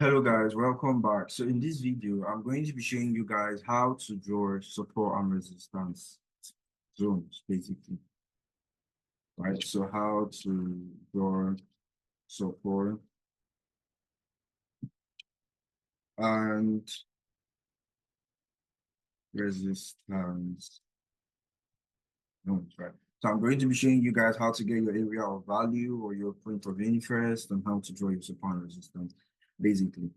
Hello guys, welcome back. So in this video, I'm going to be showing you guys how to draw support and resistance zones, basically. Right? So how to draw support and resistance zones, right? So I'm going to be showing you guys how to get your area of value or your point of interest and how to draw your support and resistance, basically.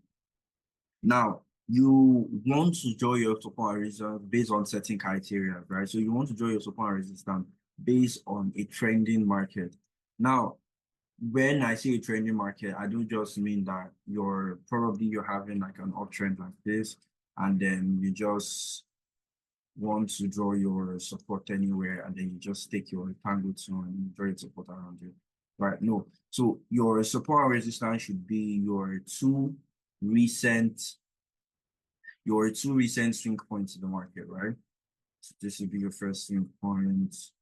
Now, you want to draw your support and resistance based on certain criteria, right? So you want to draw your support and resistance based on a trending market. Now, when I say a trending market, I don't just mean that you're having like an uptrend like this, and then you just want to draw your support anywhere, and then you just take your rectangle tool and you draw your support around it. Right? No. So your support and resistance should be recent your two recent swing points in the market, right? So this will be your first swing point,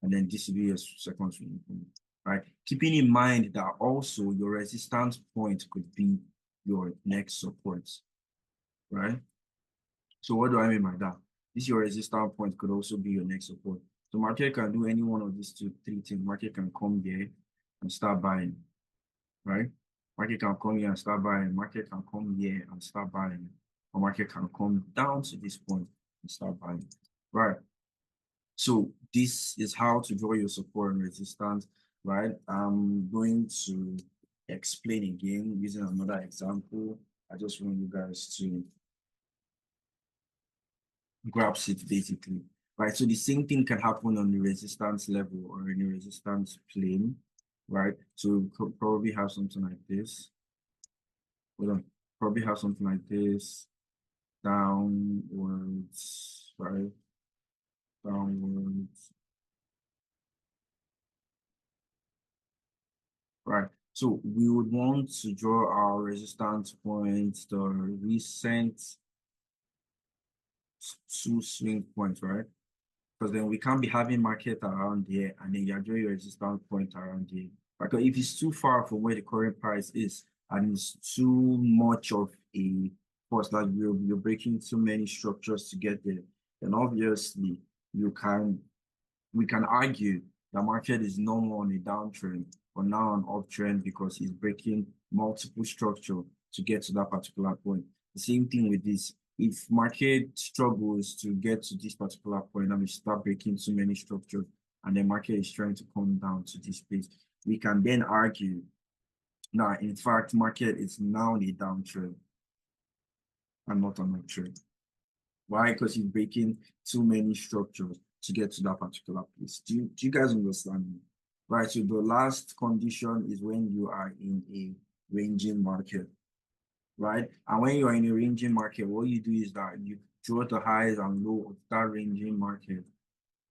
and then this will be your second swing point, right? Keeping in mind that also your resistance point could be your next support, right? So what do I mean by that? This your resistance point could also be your next support. So market can do any one of these three things. Market can come here and start buying, right? Market can come here and start buying. Market can come here and start buying. Or market can come down to this point and start buying, right? So this is how to draw your support and resistance, right? I'm going to explain again using another example. I just want you guys to grasp it basically, right? So the same thing can happen on the resistance level or in the resistance plane, right? So we could probably have something like this. Hold on, probably have something like this downwards, right? Downwards, right? So we would want to draw our resistance points, the recent two swing points, right? Because then we can't be having market around here and then you're drawing your resistance point around here. Because if it's too far from where the current price is and it's too much of a force, like you're breaking too many structures to get there, then obviously you can we can argue the market is no more on a downtrend, but now an uptrend because it's breaking multiple structure to get to that particular point. The same thing with this. If market struggles to get to this particular point and we start breaking too many structures and the market is trying to come down to this place, we can then argue now, in fact, market is now in a downtrend and not an uptrend. Why? Because you're breaking too many structures to get to that particular place. Do you guys understand me? Right. So the last condition is when you are in a ranging market, right? And when you are in a ranging market, what you do is that you draw the highs and low of that ranging market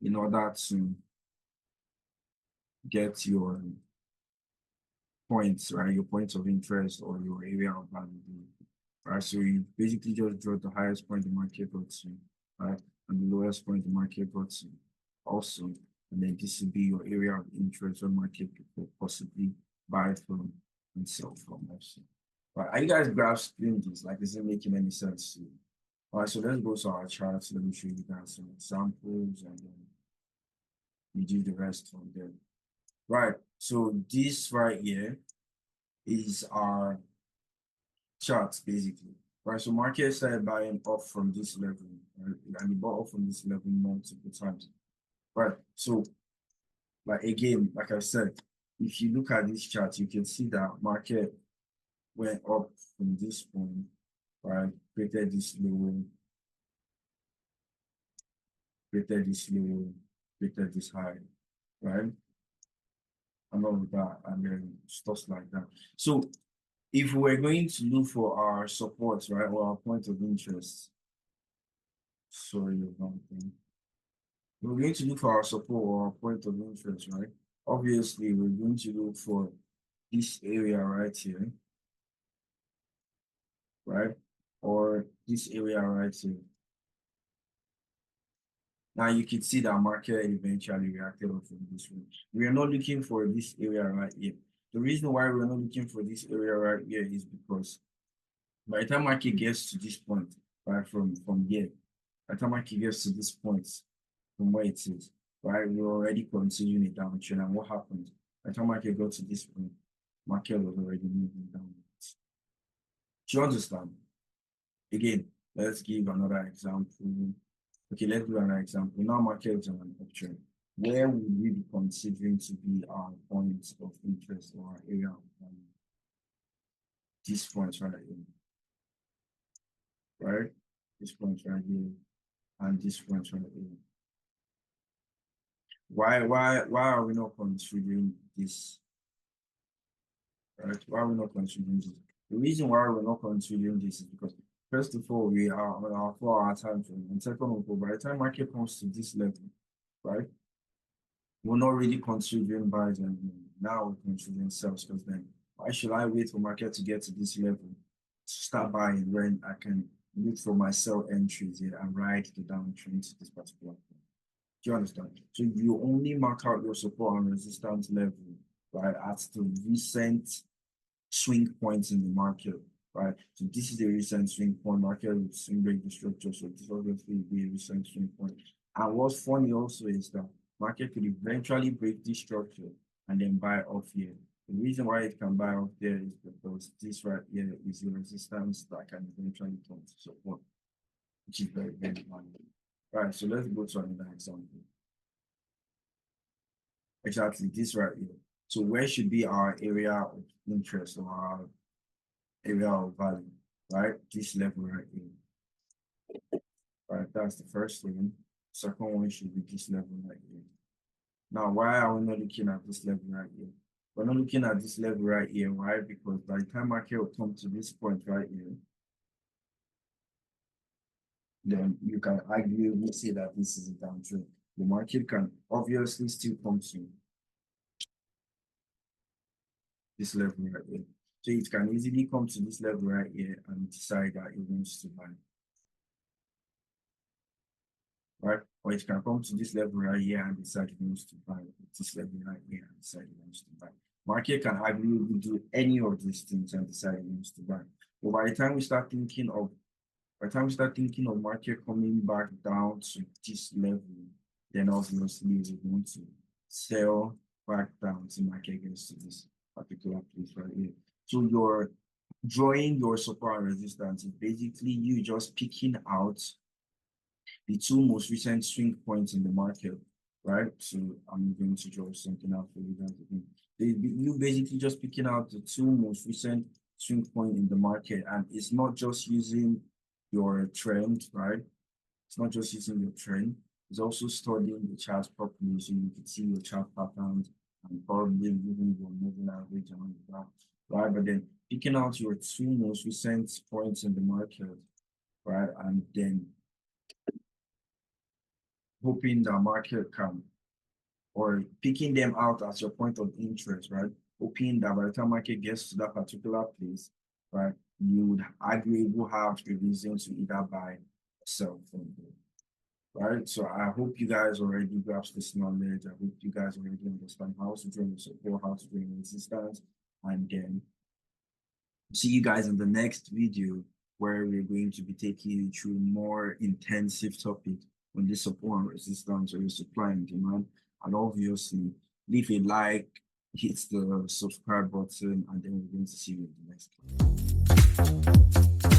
in order to get your points, right? Your points of interest or your area of value, right? So you basically just draw the highest point the market got to, right? And the lowest point the market got to also. And then this will be your area of interest where market could possibly buy from and sell from also. Right? Are you guys grasping this? Like, is it making any sense to you? All right, so let's go to our charts. Let me show you guys some examples and then we do the rest from there. Right, so this right here is our charts basically. Right, so market started buying off from this level, right? And it bought off from this level multiple times. Right, so like again, like I said, if you look at this chart, you can see that market went up from this point, right? Created this low, created this low, created this high, right? And all of that, and then stuff like that. So if we're going to look for our support, right, or our point of interest, sorry, one thing. We're going to look for our support or our point of interest, right? Obviously, we're going to look for this area right here, right? Or this area right here. Now you can see that market eventually reacted off from this one. We are not looking for this area right here. The reason why we're not looking for this area right here is because By the time market gets to this point, right, from here, by the time market gets to this point, from where it is, right, we're already continuing a downtrend. And what happened? By the time market got to this point, market was already moving downwards. Do you understand? Again, let's give another example. Okay, let's do another example. Now market is on an uptrend. Where would we be considering to be our points of interest or our area of this point right here, right? This point right here and this point right here. Why are we not considering this? Right? Why are we not considering this? The reason why we're not considering this is because first of all, we are on our 4-hour time frame, and second of all, by the time market comes to this level, right? We're not really considering buys anymore. Now we're considering sells because then why should I wait for market to get to this level to start buying when I can look for my sell entries here and ride the downtrend to this particular point? Do you understand? So you only mark out your support and resistance level, right, at the recent swing points in the market, right? So this is a recent swing point. Market with swing rate structure. So this obviously will be a recent swing point. And what's funny also is that market could eventually break this structure and then buy off here. The reason why it can buy off there is because this right here is a resistance that can eventually turn to support, which is very, very valuable. Right, so let's go to another example. Exactly, this right here. So where should be our area of interest or our area of value, right? This level right here. Right, that's the first one. Second one should be this level right here. Now, why are we not looking at this level right here? We're not looking at this level right here. Why? Because by the time market will come to this point right here, then you can arguably say that this is a downtrend. The market can obviously still come to this level right here. So it can easily come to this level right here and decide that it wants to buy. Right? Or it can come to this level right here and decide it wants to buy. This level right here and decide it wants to buy. Market can arguably do any of these things and decide it wants to buy. But by the time we start thinking of market coming back down to this level, then obviously we want to sell back down to market gets to this particular place right here. So you're drawing your support and resistance is basically you just picking out the two most recent swing points in the market, right? So I'm going to draw something out for you guys again. You basically just picking out the two most recent swing point in the market, and it's not just using your trend, right? It's not just using your trend. It's also studying the charts properly so you can see your chart patterns and probably even your moving average and all that, right? But then picking out your two most recent points in the market, right? And then hoping the market can, or picking them out as your point of interest, right? Hoping that by the time market gets to that particular place, right, you would arguably have a reason to either buy or sell from there, right? So I hope you guys already grasp this knowledge. I hope you guys already understand how to draw your support, how to draw your resistance, and then see you guys in the next video where we're going to be taking you through more intensive topic on this support and resistance or your supply and demand. And obviously, leave a like, hit the subscribe button, and then we're going to see you in the next one.